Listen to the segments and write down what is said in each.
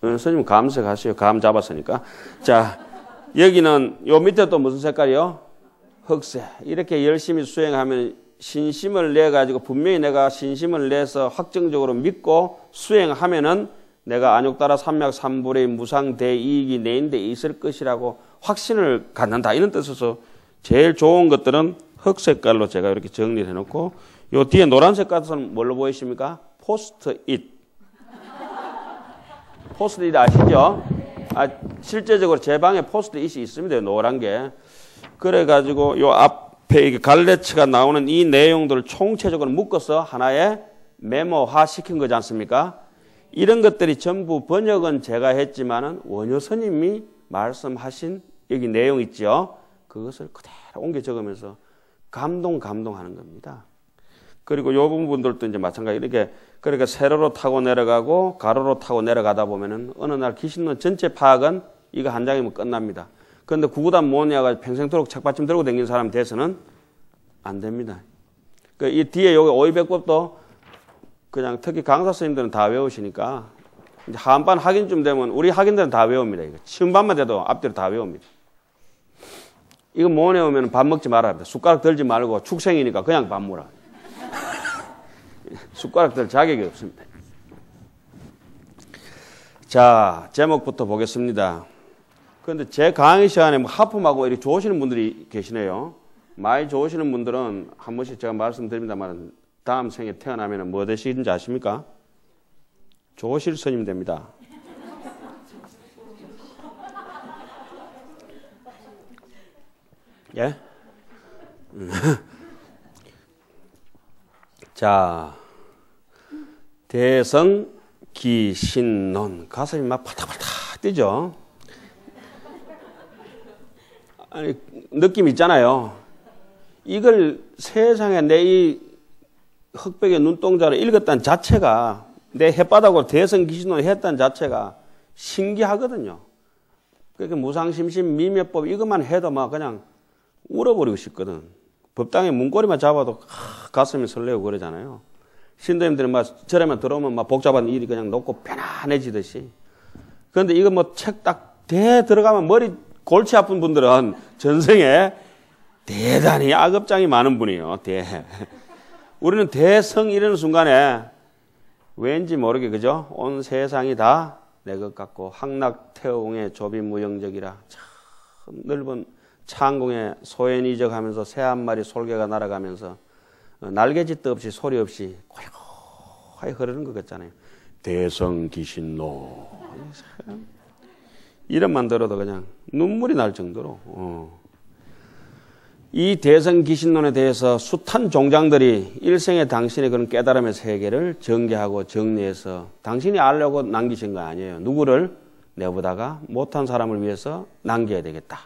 선생님 감색 하세요. 감 잡았으니까. 자, 여기는 요 밑에 또 무슨 색깔이요? 흑색. 이렇게 열심히 수행하면 신심을 내 가지고 분명히 내가 신심을 내서 확정적으로 믿고 수행하면은 내가 안욕따라 삼약 삼불의 무상대이익이 내인데 있을 것이라고 확신을 갖는다. 이런 뜻에서 제일 좋은 것들은 흑 색깔로 제가 이렇게 정리를 해놓고 요 뒤에 노란색 같은 뭘로 보이십니까? 포스트잇. 포스트잇 아시죠? 실제적으로 제 방에 포스트잇이 있습니다. 노란 게. 그래가지고 요 앞에 갈래치가 나오는 이 내용들을 총체적으로 묶어서 하나의 메모화 시킨 거지 않습니까? 이런 것들이 전부 번역은 제가 했지만은 원효 스님이 말씀하신 여기 내용 있죠? 그것을 그대로 옮겨 적으면서 감동하는 겁니다. 그리고 요 부분들도 이제 마찬가지 이렇게 그러니까 세로로 타고 내려가고 가로로 타고 내려가다 보면은 어느 날 귀신론 전체 파악은 이거 한 장이면 끝납니다. 그런데 구구단 뭐냐가 평생토록 책받침 들고 다니는 사람 돼서는 안 됩니다. 이 뒤에 여기 오이백법도 그냥 특히 강사 스님들은 다 외우시니까 이제 하반반 학인쯤 되면 우리 학인들은 다 외웁니다. 이거 시험반만 돼도 앞뒤로 다 외웁니다. 이거 못 외우면 밥 먹지 말아야 합니다. 숟가락 들지 말고 축생이니까 그냥 밥 먹으라. 숟가락 들 자격이 없습니다. 자, 제목부터 보겠습니다. 그런데 제 강의 시간에 뭐 하품하고 이렇게 좋으시는 분들이 계시네요. 많이 좋으시는 분들은 한 번씩 제가 말씀드립니다만 다음 생에 태어나면 뭐 되시는지 아십니까? 좋으실 스님 됩니다. 예? 자, 대성기신론. 가슴이 막 팔딱팔딱 뛰죠? 아니, 느낌 있잖아요. 이걸 세상에 내 이 흑백의 눈동자를 읽었다는 자체가 내 햇바닥으로 대성기신론을 했다는 자체가 신기하거든요. 그러니까 무상심심 미滅법 이것만 해도 막 그냥 울어버리고 싶거든. 법당에 문고리만 잡아도 가슴이 설레고 그러잖아요. 신도님들은 막 절에만 들어오면 막 복잡한 일이 그냥 녹고 편안해지듯이. 그런데 이거 뭐 책 딱 들어가면 머리 골치 아픈 분들은 전생에 대단히 악업장이 많은 분이에요. 우리는 대성 이러는 순간에 왠지 모르게 그죠? 온 세상이 다 내 것 같고 항락태웅의 조비무영적이라 참 넓은 창공에 소연이적하면서 새 한 마리 솔개가 날아가면서 날개짓도 없이 소리 없이 고요하게 흐르는 것 같잖아요. 대성기신로 이름만 들어도 그냥 눈물이 날 정도로 이 대성기신론에 대해서 숱한 종장들이 일생에 당신의 그런 깨달음의 세계를 전개하고 정리해서 당신이 알려고 남기신 거 아니에요. 누구를? 내보다가 못한 사람을 위해서 남겨야 되겠다.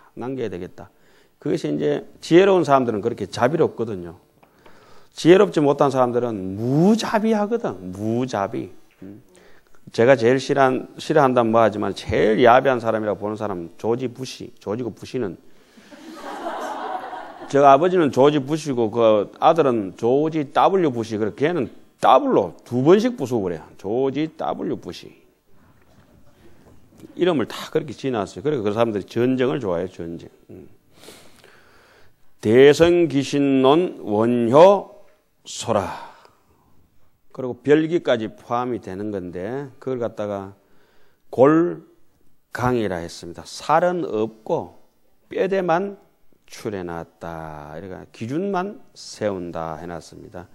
그것이 이제 지혜로운 사람들은 그렇게 자비롭거든요. 지혜롭지 못한 사람들은 무자비하거든. 무자비. 제가 제일 싫어한다면 뭐 하지만 제일 야비한 사람이라고 보는 사람은 조지 부시. 조지고 부시는 저 아버지는 조지 부시고 그 아들은 조지 W 부시. 그래 걔는 W로 2번씩 부수고 그래요. 조지 W 부시. 이름을 다 그렇게 지어놨어요. 그래서 그 사람들이 전쟁을 좋아해요. 전쟁. 대성기신론 원효소라. 그리고 별기까지 포함이 되는 건데 그걸 갖다가 골강이라 했습니다. 살은 없고 뼈대만 출해놨다. 이러니까 기준만 세운다 해놨습니다.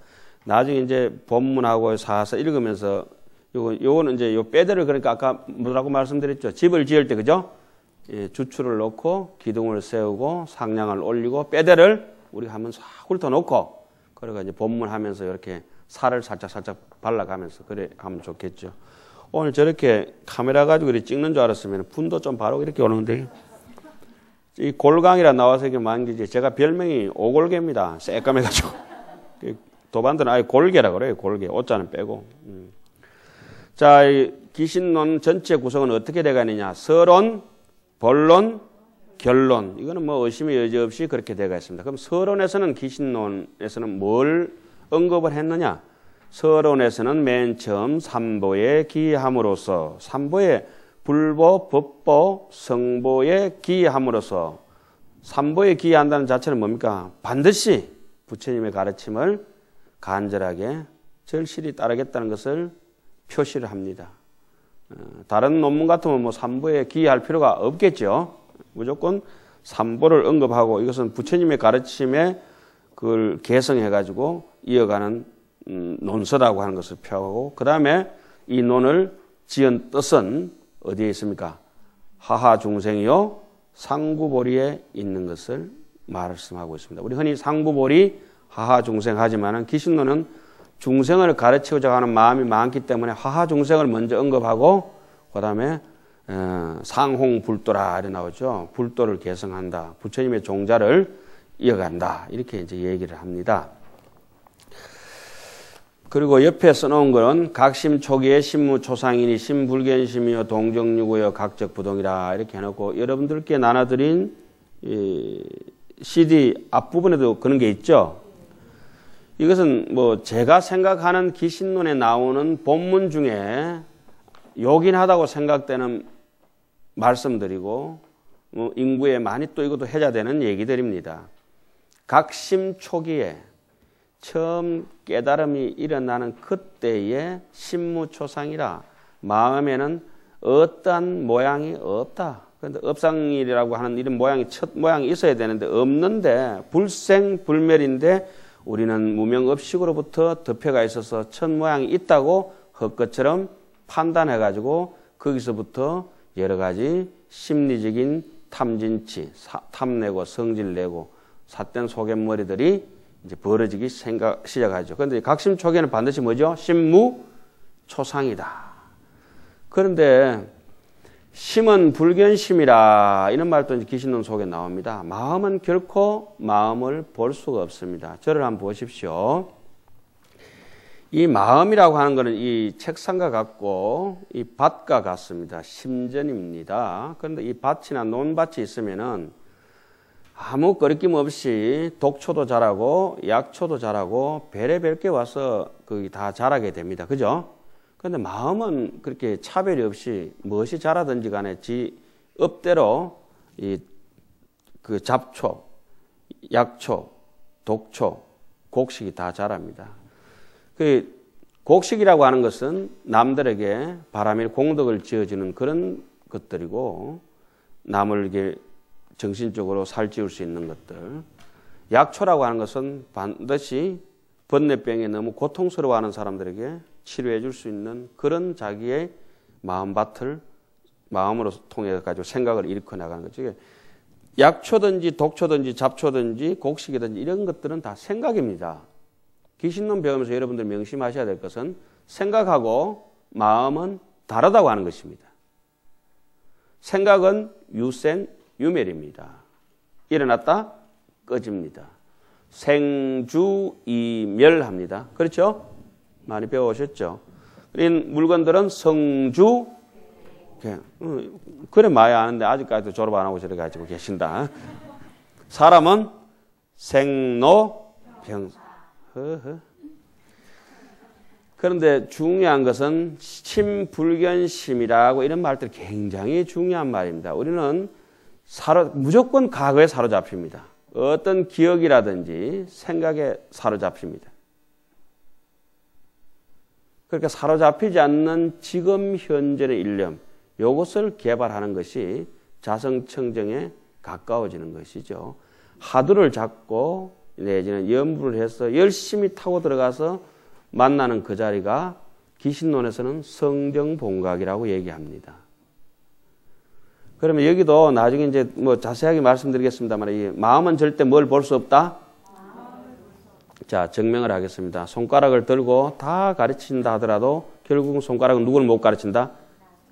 나중에 이제 본문하고 사서 읽으면서 요거는 이제 요 뼈대를 그러니까 아까 뭐라고 말씀드렸죠? 집을 지을 때 그죠? 예, 주추를 놓고 기둥을 세우고 상량을 올리고 뼈대를 우리가 한번 싹 훑어놓고 그래가 이제 본문하면서 이렇게 살을 살짝 발라가면서 그래 하면 좋겠죠. 오늘 저렇게 카메라 가지고 이렇게 찍는 줄 알았으면 분도 좀 바로 이렇게 오는데 이 골강이라 나와서 이렇게 만기지 제가 별명이 오골개입니다. 새까매가지고 도반들은 아예 골개라 그래요. 골개 오자는 빼고. 자, 이 기신론 전체 구성은 어떻게 돼가느냐? 서론, 본론, 결론. 이거는 뭐 의심의 여지 없이 그렇게 돼가 있습니다. 그럼 서론에서는 기신론에서는 뭘 언급을 했느냐? 서론에서는 맨 처음 삼보에 기함으로써 삼보에 불보, 법보, 성보에 기함으로써 삼보에 기한다는 자체는 뭡니까? 반드시 부처님의 가르침을 간절하게 절실히 따르겠다는 것을 표시를 합니다. 다른 논문 같으면 뭐 삼보에 기할 필요가 없겠죠. 무조건 삼보를 언급하고 이것은 부처님의 가르침에 그걸 개성해가지고 이어가는 논서라고 하는 것을 표하고 그 다음에 이 논을 지은 뜻은 어디에 있습니까? 하하 중생이요 상구보리에 있는 것을 말씀하고 있습니다. 우리 흔히 상구보리 하하 중생 하지만은 기신론은 중생을 가르치고자 하는 마음이 많기 때문에 하하 중생을 먼저 언급하고 그 다음에 상홍불도라 이렇게 나오죠. 불도를 개성한다. 부처님의 종자를 이어간다. 이렇게 이제 얘기를 합니다. 그리고 옆에 써놓은 거는 각심 초기에 심무초상이니 심불견심이요 동정유고요 각적부동이라 이렇게 해놓고 여러분들께 나눠드린 이 CD 앞부분에도 그런 게 있죠. 이것은 뭐 제가 생각하는 기신론에 나오는 본문 중에 요긴하다고 생각되는 말씀드리고 뭐 인구에 많이 또 이것도 해자되는 얘기들입니다. 각심 초기에 처음 깨달음이 일어나는 그때의 심무초상이라 마음에는 어떠한 모양이 없다. 그런데 업상일이라고 하는 이런 모양이 첫 모양이 있어야 되는데 없는데 불생불멸인데 우리는 무명업식으로부터 덮여가 있어서 첫 모양이 있다고 헛것처럼 판단해가지고 거기서부터 여러 가지 심리적인 탐진치, 탐내고 성질내고 삿된 소갯머리들이 이제 벌어지기 시작하죠. 그런데 각심 초기에는 반드시 뭐죠? 심무초상이다. 그런데 심은 불견심이라 이런 말도 기신론 속에 나옵니다. 마음은 결코 마음을 볼 수가 없습니다. 저를 한번 보십시오. 이 마음이라고 하는 것은 이 책상과 같고 이 밭과 같습니다. 심전입니다. 그런데 이 밭이나 논밭이 있으면은 아무 거리낌 없이 독초도 자라고 약초도 자라고 별의별 게 와서 거기 다 자라게 됩니다. 그죠? 그런데 마음은 그렇게 차별이 없이 무엇이 자라든지 간에 지 업대로 그 잡초, 약초, 독초, 곡식이 다 자랍니다. 그 곡식이라고 하는 것은 남들에게 바람일 공덕을 지어주는 그런 것들이고 남을 이렇게 정신적으로 살찌울 수 있는 것들. 약초라고 하는 것은 반드시 번뇌병에 너무 고통스러워하는 사람들에게 치료해 줄 수 있는 그런 자기의 마음밭을 마음으로 통해 가지고 생각을 일으켜 나가는 거죠. 약초든지 독초든지 잡초든지 곡식이든지 이런 것들은 다 생각입니다. 기신론 배우면서 여러분들 명심하셔야 될 것은 생각하고 마음은 다르다고 하는 것입니다. 생각은 유생, 유멸입니다. 일어났다, 꺼집니다. 생주이멸합니다. 그렇죠? 많이 배워오셨죠? 그런 물건들은 성주, 그래 마야 아는데 아직까지도 졸업 안 하고 저래 가지고 계신다. 사람은 생로병. 그런데 중요한 것은 심불견심이라고 이런 말들이 굉장히 중요한 말입니다. 우리는 무조건 과거에 사로잡힙니다. 어떤 기억이라든지 생각에 사로잡힙니다. 그러니까 사로잡히지 않는 지금 현재의 일념, 이것을 개발하는 것이 자성청정에 가까워지는 것이죠. 화두를 잡고 내지는 염불을 해서 열심히 타고 들어가서 만나는 그 자리가 기신론에서는 성정본각이라고 얘기합니다. 그러면 여기도 나중에 이제 뭐 자세하게 말씀드리겠습니다만 이 마음은 절대 뭘 볼 수 없다? 자, 증명을 하겠습니다. 손가락을 들고 다 가르친다 하더라도 결국은 손가락은 누구를 못 가르친다?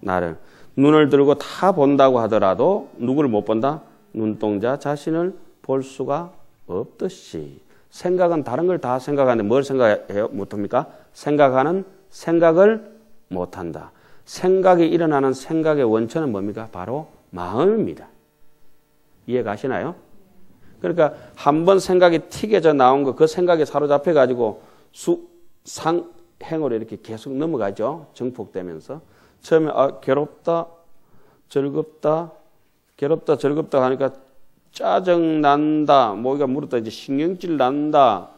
나를. 눈을 들고 다 본다고 하더라도 누구를 못 본다? 눈동자 자신을 볼 수가 없듯이 생각은 다른 걸 다 생각하는데 뭘 생각해요? 못합니까? 생각하는 생각을 못한다. 생각이 일어나는 생각의 원천은 뭡니까? 바로 마음입니다. 이해 가시나요? 그러니까 한번 생각이 튀겨져 나온 거 그 생각에 사로잡혀 가지고 상행으로 이렇게 계속 넘어가죠. 정폭되면서 처음에 괴롭다, 즐겁다, 괴롭다, 즐겁다 하니까 짜증 난다, 모기가 물었다, 이제 신경질 난다,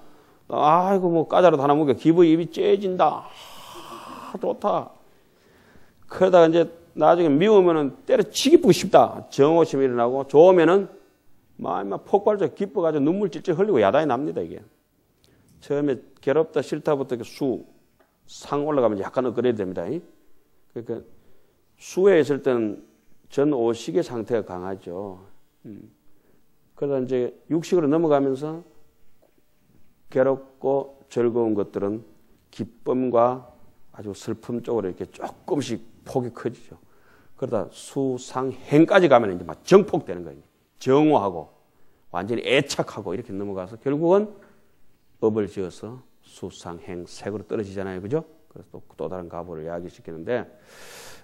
아이고 뭐 까자라도 하나 먹여 기분 입이 째진다, 좋다. 그러다가 이제 나중에 미우면은 때려치기 싶다, 정오심이 일어나고, 좋으면은 막 폭발적으로 기뻐가지고 눈물 찔찔 흘리고 야단이 납니다. 이게 처음에 괴롭다 싫다부터 상 올라가면 약간 엇그려야 됩니다. 그러니까 수에 있을 때는 전오식의 상태가 강하죠. 그러다 이제 육식으로 넘어가면서 괴롭고 즐거운 것들은 기쁨과 아주 슬픔 쪽으로 이렇게 조금씩 폭이 커지죠. 그러다 수상행까지 가면 이제 막 정폭되는 거예요. 정오하고 완전히 애착하고 이렇게 넘어가서 결국은 업을 지어서 수상행 색으로 떨어지잖아요. 그죠? 그래서 또 다른 가보를 이야기시키는데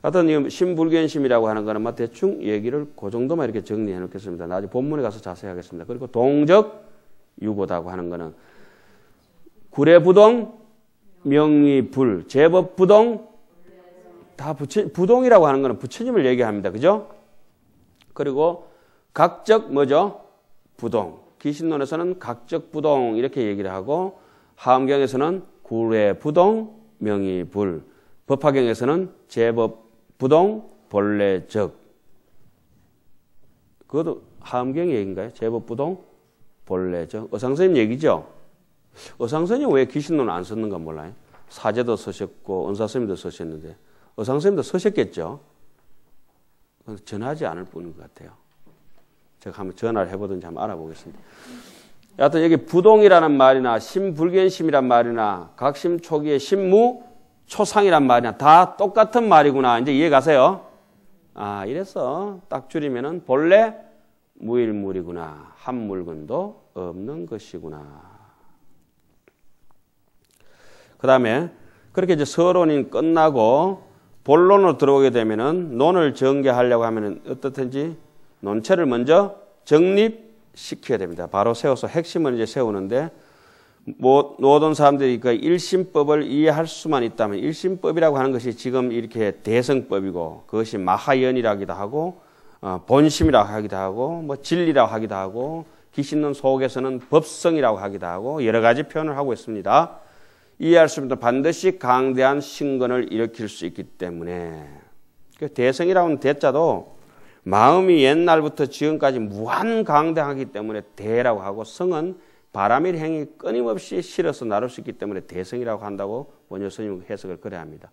하여튼 이 신불견심이라고 하는 거는 막 대충 얘기를 그 정도만 이렇게 정리해 놓겠습니다. 나중에 본문에 가서 자세히 하겠습니다. 그리고 동적 유고다고 하는 거는 구례부동, 명의불, 제법부동 다 부동이라고 하는 거는 부처님을 얘기합니다. 그죠? 그리고 각적 뭐죠? 부동. 기신론에서는 각적 부동 이렇게 얘기를 하고 하엄경에서는 구례부동, 명의불. 법화경에서는 제법부동, 본래적. 그것도 하엄경 얘기인가요? 제법부동, 본래적. 어상스님 얘기죠? 어상스님 왜 기신론을 안 썼는가 몰라요. 사제도 쓰셨고 은사스님도 쓰셨는데 어상스님도 쓰셨겠죠? 전하지 않을 뿐인 것 같아요. 제가 한번 전화를 해보든지 한번 알아보겠습니다. 여하튼 여기 부동이라는 말이나 신불견심이란 말이나 각심 초기의 신무 초상이란 말이나 다 똑같은 말이구나. 이제 이해 가세요? 아, 이래서 딱 줄이면은 본래 무일물이구나. 한 물건도 없는 것이구나. 그 다음에 그렇게 이제 서론이 끝나고 본론으로 들어오게 되면은 논을 전개하려고 하면은 어떻든지 논체를 먼저 정립시켜야 됩니다. 바로 세워서 핵심을 이제 세우는데 모든 사람들이 그 일심법을 이해할 수만 있다면 일심법이라고 하는 것이 지금 이렇게 대성법이고 그것이 마하연이라기도 하고 본심이라고 하기도 하고 뭐 진리라고 하기도 하고 기신론 속에서는 법성이라고 하기도 하고 여러 가지 표현을 하고 있습니다. 이해할 수 있는 반드시 강대한 신건을 일으킬 수 있기 때문에 그 대성이라고 하는 대자도 마음이 옛날부터 지금까지 무한 강대하기 때문에 대라고 하고 성은 바람일 행이 끊임없이 실어서 나눌 수 있기 때문에 대성이라고 한다고 원효 스님 해석을 그래 합니다.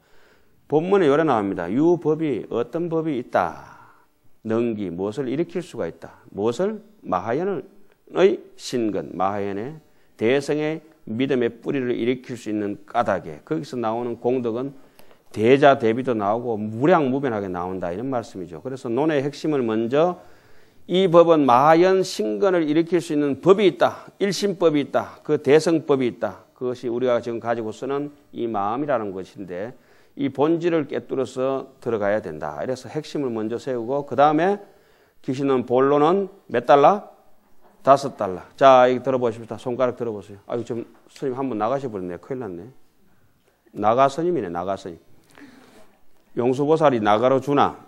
본문에 요래 나옵니다. 유법이 어떤 법이 있다. 능기 무엇을 일으킬 수가 있다. 무엇을? 마하연의 신건, 마하연의 대성의 믿음의 뿌리를 일으킬 수 있는 까닭에 거기서 나오는 공덕은 대자 대비도 나오고 무량무변하게 나온다 이런 말씀이죠. 그래서 논의 핵심을 먼저 이 법은 마하연 신건을 일으킬 수 있는 법이 있다. 일심법이 있다. 그 대성법이 있다. 그것이 우리가 지금 가지고 쓰는 이 마음이라는 것인데 이 본질을 꿰뚫어서 들어가야 된다. 이래서 핵심을 먼저 세우고 그 다음에 기신론 본론은 몇 달러? $5. 자, 이거 들어보십시다. 손가락 들어보세요. 아유, 좀 스님 한 번 나가셔버렸네. 큰일 났네. 나가 스님이네. 나가 스님. 용수보살이 나가로 주나?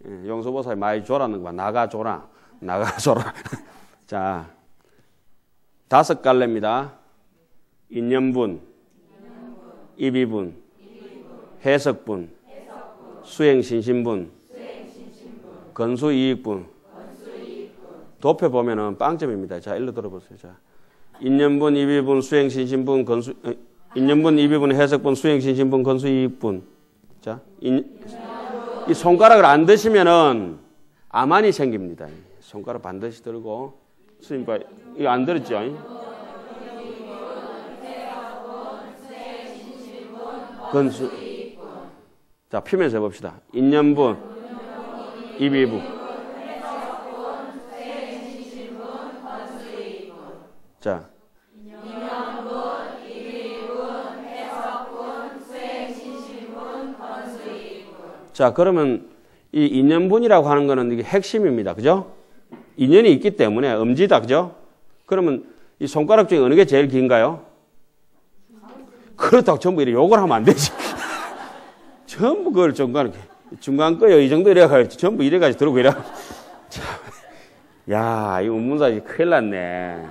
용수보살이 많이 줘라는 거야. 나가줘라. 나가줘라. 자, 5갈래입니다. 인연분, 입이분, 해석분, 수행신신분, 건수이익분. 도표 보면은 빵점입니다. 자, 일로 들어보세요. 자, 인연분, 입이분, 수행신신분, 인연분, 입이분, 해석분, 수행신신분, 건수이익분. 자, 이 손가락을 안 드시면은 암환이 생깁니다. 손가락 반드시 들고. 스님 봐, 이거 안 들었죠? 건수. 자, 피면서 해봅시다. 인연분, 입이분. 자. 자, 그러면 이 인연분이라고 하는 거는 이게 핵심입니다. 그죠? 인연이 있기 때문에 엄지다. 그죠? 그러면 이 손가락 중에 어느 게 제일 긴가요? 그렇다고 전부 이렇게 욕을 하면 안 되지. 전부 그걸 중간 거요. 이 정도 이래가지고 전부 이래가지고 들고 이래. 참. 야, 이 운문사 큰일 났네.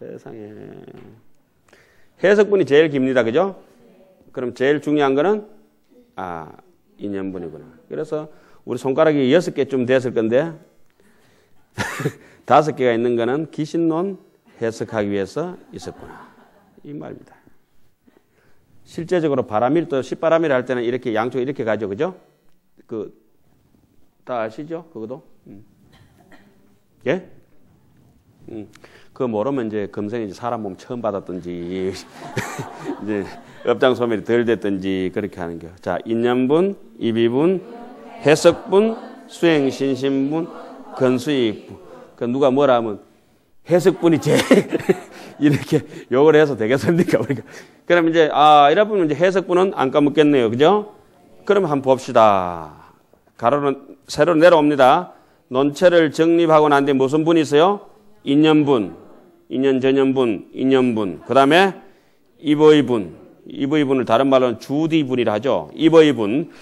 세상에. 해석분이 제일 깁니다. 그죠? 그럼 제일 중요한 거는, 인연분이구나. 그래서 우리 손가락이 6개쯤 됐을 건데, 5개가 있는 거는 기신론 해석하기 위해서 있었구나. 이 말입니다. 실제적으로 바람일, 십바람일 할 때는 이렇게 양쪽 이렇게 가죠. 그죠? 다 아시죠? 그거도? 예? 그거 모르면 이제 금생에 이제 사람 몸 처음 받았든지, 이제 업장 소멸이 덜 됐든지 그렇게 하는 거예요. 자, 인연분, 입이분, 해석분, 수행 신신분, 근수이익분. 그 누가 뭐라 하면 해석분이 제일 이렇게 욕을 해서 되겠습니까? 우리가. 그럼 이제, 이러면 이제 해석분은 안 까먹겠네요. 그죠? 그럼 한번 봅시다. 가로는 세로 내려옵니다. 논체를 정립하고 난 뒤에 무슨 분이 있어요? 인연분, 인연전연분, 인연분. 그 다음에 입의분. 입의분을 다른 말로는 주디분이라 하죠. 입의분.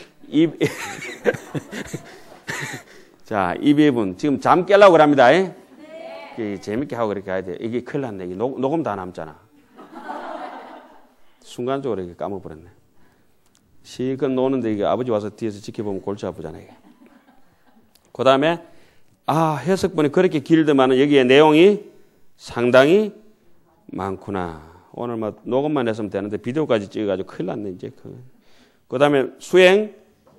자, 입의분. 지금 잠 깨려고 그럽니다. 네. 재밌게 하고 그렇게 해야 돼요. 이게 큰일 났네. 이게 녹음 다 남잖아. 순간적으로 이렇게 까먹어버렸네. 실컷 노는데 이게 아버지 와서 뒤에서 지켜보면 골치 아프잖아요. 그 다음에, 해석본이 그렇게 길더만은 여기에 내용이 상당히 많구나. 오늘 뭐 녹음만 했으면 되는데 비디오까지 찍어가지고 큰일 났네, 이제. 그 다음에 수행,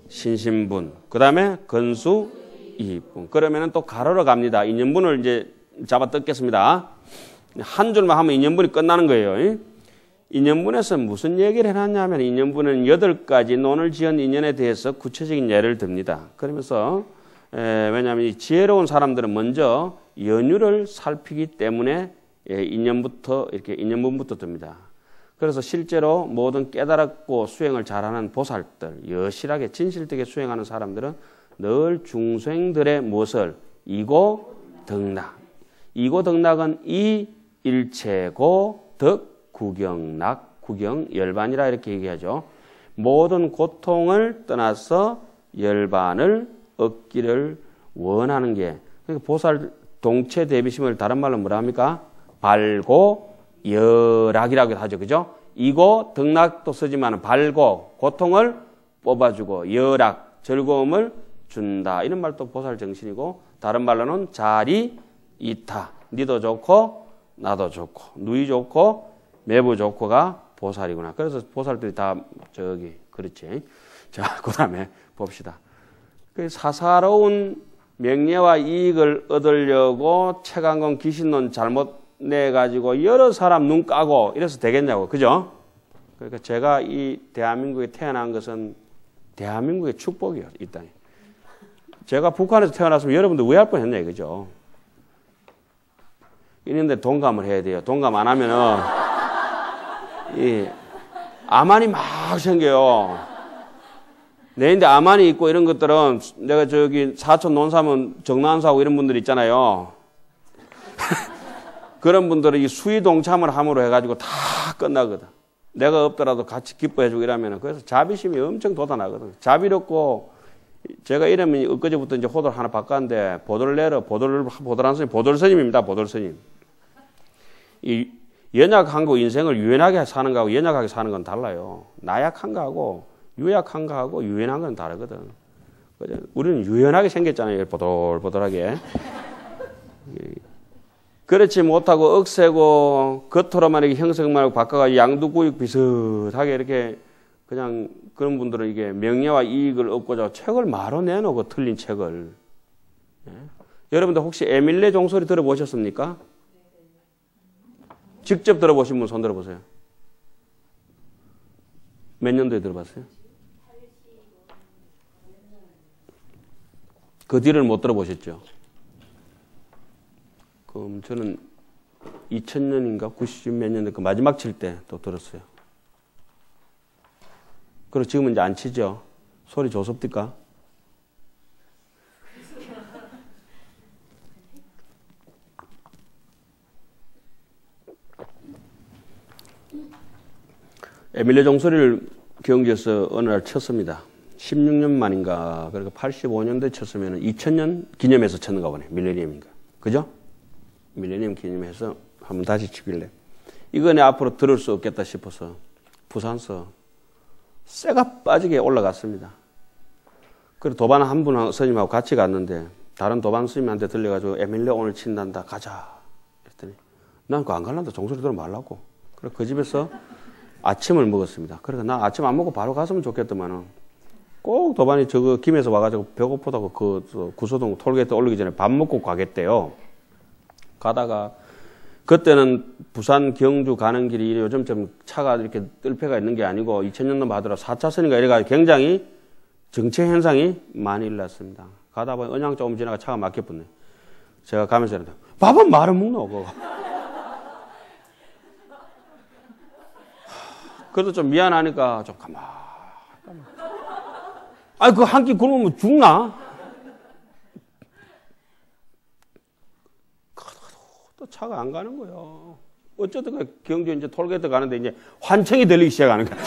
신신분. 그 다음에 근수, 이익분. 그러면은 또 가로로 갑니다. 인연분을 이제 잡아 뜯겠습니다. 한 줄만 하면 인연분이 끝나는 거예요. 인연분에서 무슨 얘기를 해놨냐면 인연분은 8가지 논을 지은 인연에 대해서 구체적인 예를 듭니다. 그러면서 왜냐하면 이 지혜로운 사람들은 먼저 연유를 살피기 때문에 인연부터 이렇게 인연분부터 듭니다. 그래서 실제로 모든 깨달았고 수행을 잘하는 보살들, 여실하게 진실되게 수행하는 사람들은 늘 중생들의 무엇을 이고덕락. 이고덕락은 이 일체고 덕 구경락, 구경 열반이라 이렇게 얘기하죠. 모든 고통을 떠나서 열반을 얻기를 원하는 게, 그러니까 보살 동체 대비심을 다른 말로 뭐라 합니까? 발고 열악이라고 하죠. 그죠? 이고 덕락도 쓰지만 발고 고통을 뽑아주고 열악 즐거움을 준다. 이런 말도 보살 정신이고, 다른 말로는 자리 이타. 니도 좋고 나도 좋고 누이 좋고 매부 좋고가 보살이구나. 그래서 보살들이 다 그렇지. 자, 그 다음에 봅시다. 그 사사로운 명예와 이익을 얻으려고 책 한 권 기신론 잘못 내가지고 여러 사람 눈 까고 이래서 되겠냐고. 그죠? 그러니까 제가 이 대한민국에 태어난 것은 대한민국의 축복이에요. 이 땅에. 제가 북한에서 태어났으면 여러분들 왜 할 뻔했냐 이거죠. 이런데 동감을 해야 돼요. 동감 안 하면은 암환이 막 생겨요. 내인데 암환이 있고 이런 것들은 내가 사촌 논사면 정난사하고 이런 분들 있잖아요. 그런 분들은 이 수의 동참을 함으로 해가지고 다 끝나거든. 내가 없더라도 같이 기뻐해주고 이러면은 그래서 자비심이 엄청 돋아나거든. 자비롭고 제가 이름이 엊그제부터 이제 호도를 하나 바꿨는데 보돌한 스님, 보돌스님입니다. 보돌스님. 이 연약한 거 인생을 유연하게 사는 거하고 연약하게 사는 건 달라요. 나약한 거하고 유약한 거하고 유연한 건 다르거든. 우리는 유연하게 생겼잖아요. 보돌보돌하게. 그렇지 못하고 억세고 겉으로만 이렇게 형성만 바꿔가지고 양두구육 비슷하게 이렇게 그냥 그런 분들은 이게 명예와 이익을 얻고자 책을 마로 내놓고 틀린 책을. 여러분들 혹시 에밀레 종소리 들어보셨습니까? 직접 들어보신 분 손 들어보세요. 몇 년도에 들어봤어요? 그 뒤를 못 들어보셨죠? 그럼 저는 2000년인가 90 몇 년대 그 마지막 칠 때 또 들었어요. 그리고 지금은 이제 안 치죠. 소리 조섭니까? 에밀레 종소리를 경주에서 어느 날 쳤습니다. 16년 만인가, 그러니까 85년도에 쳤으면 2000년 기념해서 쳤는가 보네. 밀레니엄인가. 그죠? 밀레니엄 기념해서 한번 다시 치길래. 이거는 앞으로 들을 수 없겠다 싶어서 부산서 쇠가 빠지게 올라갔습니다. 그리고 도반 한 분 스님하고 같이 갔는데 다른 도반 스님한테 들려가지고 에밀레 오늘 친단다 가자 그랬더니 난 그거 안 갈란다 종소리 들어 말라고. 그래서 그 집에서 아침을 먹었습니다. 그래서 나 아침 안 먹고 바로 갔으면 좋겠더만은 꼭 도반이 저거 김에서 와가지고 배고프다고 그 구소동 톨게이트 올리기 전에 밥 먹고 가겠대요. 가다가 그때는 부산 경주 가는 길이 요즘 좀 차가 이렇게 뜰패가 있는 게 아니고 2000년도 하더라 4차선인가 이래가지고 굉장히 정체 현상이 많이 일어났습니다. 가다 보니 언양 조금 지나가 차가 막혀붙네. 제가 가면서 이랬는데 밥은 말은 먹노 그거. 그래도 좀 미안하니까 좀 가만. 아니 그 한 끼 굶으면 죽나? 또 차가 안 가는 거예요. 어쩌다가 경주 이제 톨게이트 가는데 이제 환청이 들리기 시작하는 거야.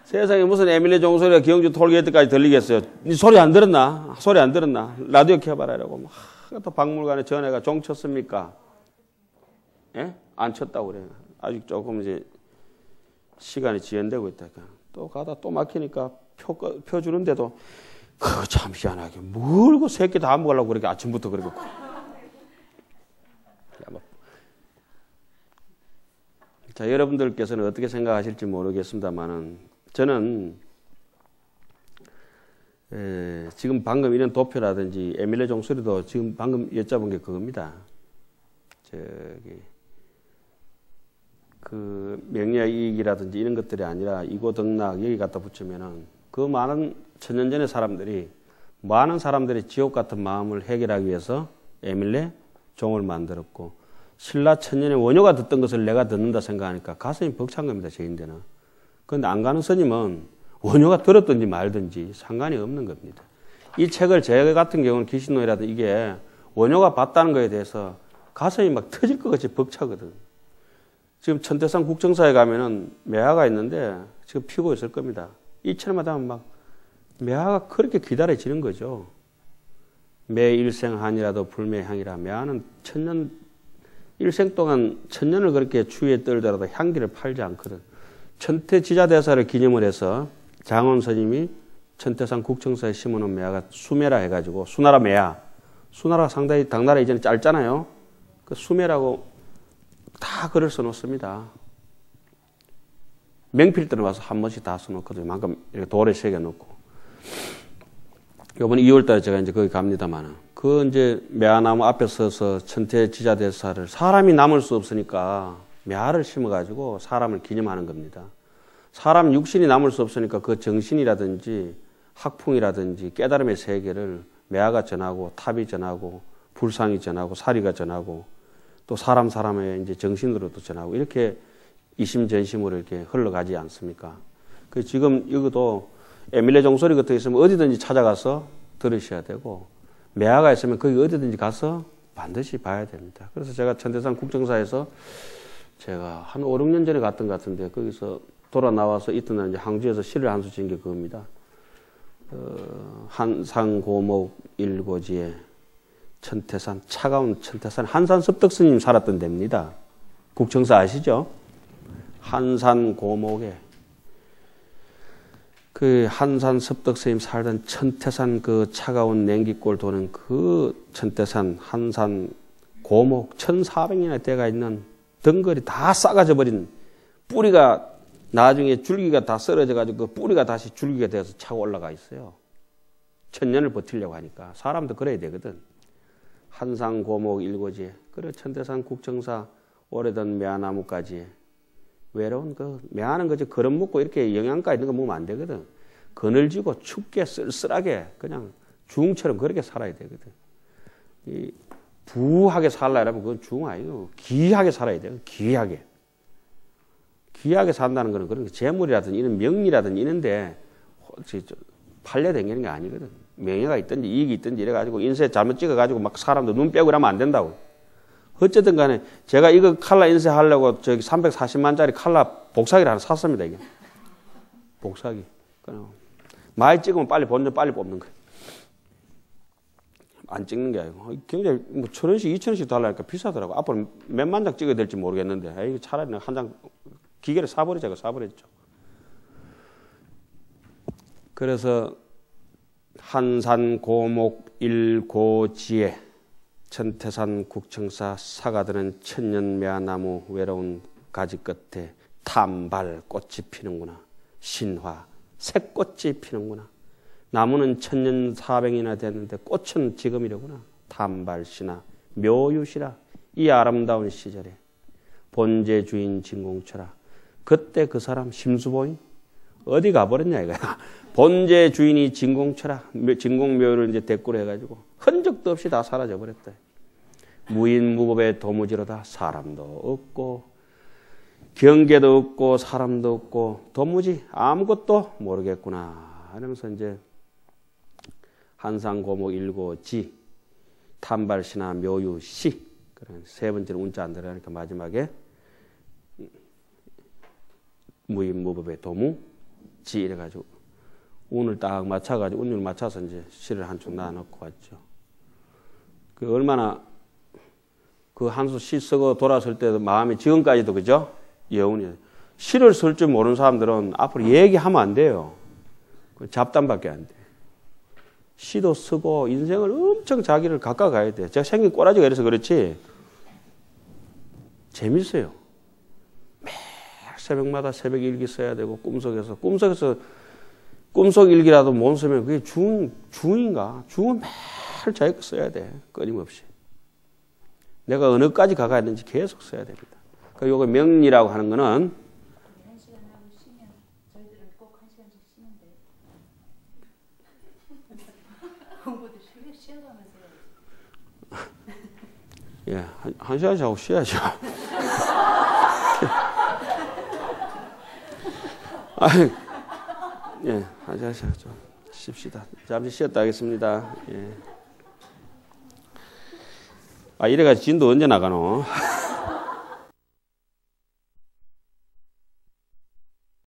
세상에 무슨 에밀레 종소리가 경주 톨게이트까지 들리겠어요. 니 소리 안 들었나? 소리 안 들었나? 라디오 켜봐라 이러고 막 또 박물관에 전화가 종 쳤습니까? 예? 안 쳤다고 그래요. 아직 조금 이제 시간이 지연되고 있다. 또 가다 또 막히니까 표 주는데도 그거 참 희한하게 뭘 그 새끼 다 먹으려고 그렇게 아침부터 그러고. 자, 여러분들께서는 어떻게 생각하실지 모르겠습니다만은 저는 지금 방금 이런 도표라든지 에밀레 종소리도 지금 방금 여쭤본 게 그겁니다. 저기 그 명리학 이익이라든지 이런 것들이 아니라 이고등락 여기 갖다 붙이면은 그 많은 천년전의 사람들이 많은 사람들이 지옥 같은 마음을 해결하기 위해서 에밀레 종을 만들었고 신라 천년의 원효가 듣던 것을 내가 듣는다 생각하니까 가슴이 벅찬 겁니다. 제인데는. 그런데 안 가는 스님은 원효가 들었든지 말든지 상관이 없는 겁니다. 이 책을 제 같은 경우는 기신노이라도 이게 원효가 봤다는 거에 대해서 가슴이 막 터질 것 같이 벅차거든. 지금 천태산 국정사에 가면은 매화가 있는데 지금 피고 있을 겁니다. 이철마다 막 매화가 그렇게 기다려지는 거죠. 매 일생한이라도 불매향이라. 매화는 천년 일생 동안 천년을 그렇게 추위에 떨더라도 향기를 팔지 않거든. 천태지자대사를 기념을 해서 장원 스님이 천태산 국정사에 심어놓은 매화가 수매라 해가지고 수나라 매화. 수나라가 상당히 당나라 이전에 짧잖아요. 그 수매라고 다 글을 써놓습니다. 명필들은 와서 한 번씩 다 써놓거든요. 만큼 이렇게 돌에 새겨놓고. 요번에 2월달에 제가 이제 거기 갑니다만, 그 이제 매화나무 앞에 서서 천태지자대사를 사람이 남을 수 없으니까 매화를 심어가지고 사람을 기념하는 겁니다. 사람 육신이 남을 수 없으니까 그 정신이라든지 학풍이라든지 깨달음의 세계를 매화가 전하고 탑이 전하고 불상이 전하고 사리가 전하고 또 사람의 이제 정신으로도 전하고 이렇게 이심전심으로 이렇게 흘러가지 않습니까? 그 지금 이것도 에밀레 종소리 같은 게 있으면 어디든지 찾아가서 들으셔야 되고 매화가 있으면 거기 어디든지 가서 반드시 봐야 됩니다. 그래서 제가 천태산 국정사에서 제가 한 5, 6년 전에 갔던 것 같은데 거기서 돌아 나와서 이튿날 이제 항주에서 시를 한 수 지은 게 그겁니다. 한산고목 일고지에 천태산, 차가운 천태산, 한산섭덕스님 살았던 데입니다. 국정사 아시죠? 한산고목에 그 한산섭덕스님 살던 천태산 그 차가운 냉기골 도는 그 천태산, 한산고목 1400년의 때가 있는 덩거리 다 싹아져 버린 뿌리가 나중에 줄기가 다 쓰러져가지고 그 뿌리가 다시 줄기가 되어서 차고 올라가 있어요. 1000년을 버티려고 하니까. 사람도 그래야 되거든. 한산고목 일고지에. 그래 천태산 국정사 오래된 매화나무까지. 외로운 그 매화는 그저 걸음 먹고 이렇게 영양가 있는 거 먹으면 안 되거든. 그늘지고 춥게 쓸쓸하게 그냥 중처럼 그렇게 살아야 되거든. 이 부하게 살라면 그건 중 아니에요. 귀하게 살아야 돼요. 귀하게. 귀하게 산다는 거는 그런 재물이라든지 이런 명리라든지 이런데 팔려다니는 게 아니거든. 명예가 있든지 이익이 있든지 이래가지고 인쇄 잘못 찍어가지고 막 사람들 눈 빼고 이러면 안 된다고. 어쨌든 간에 제가 이거 칼라 인쇄하려고 저기 340만짜리 칼라 복사기를 하나 샀습니다. 이게. 복사기. 많이 찍으면 빨리 본전 빨리 뽑는 거예요. 안 찍는 게 아니고 굉장히 뭐 1,000원씩 2,000원씩 달라니까 비싸더라고. 앞으로 몇만 장 찍어야 될지 모르겠는데 에이, 차라리 한 장 기계를 사버리자고 사버렸죠. 그래서 한산 고목 일고지에 천태산 국청사 사가드는 천년매화나무 외로운 가지 끝에 탐발 꽃이 피는구나. 신화 새꽃이 피는구나. 나무는 1400년이나 됐는데 꽃은 지금이로구나. 탐발시나 묘유시라. 이 아름다운 시절에 본제 주인 진공철아. 그때 그 사람 심수보인 어디 가버렸냐 이거야. 본제 주인이 진공철아. 진공묘를 이제 대꾸로 해가지고 흔적도 없이 다 사라져버렸다. 무인무법의 도무지로다. 사람도 없고 경계도 없고 사람도 없고 도무지 아무것도 모르겠구나. 이러면서 이제 한상고목 일고지 탐발시나 묘유시 그런 세 번째는 운자 안 들어가니까 마지막에 무인무법의 도무지 이래가지고 운을 딱 맞춰가지고 운율 맞춰서 이제 시를 한 쪽 놔놓고 왔죠. 그 얼마나 그 한 수 시 쓰고 돌아설 때도 마음이 지금까지도 그죠? 여운이 시를 쓸 줄 모르는 사람들은 앞으로 얘기하면 안 돼요. 잡담밖에 안 돼. 시도 쓰고 인생을 엄청 자기를 가까워가야 돼. 제가 생긴 꼬라지가 이래서 그렇지 재밌어요. 매일 새벽마다 새벽 일기 써야 되고 꿈속에서 꿈속 일기라도 못 쓰면 그게 중인가? 중은 매일 자기 거 써야 돼. 끊임없이. 내가 어느까지 가가야 되는지 계속 써야 됩니다. 그러니까 요거 명리라고 하는 거는 1시간 하고 쉬면 저희들은 꼭 1시간씩 쉬는데 공부도 쉬어가면서 해야지. 예, 한 시간씩 하고 쉬어야죠. 아니, 예, 한 시간씩 좀 쉽시다. 잠시 쉬었다 하겠습니다. 예. 아, 이래가지고 진도 언제 나가노?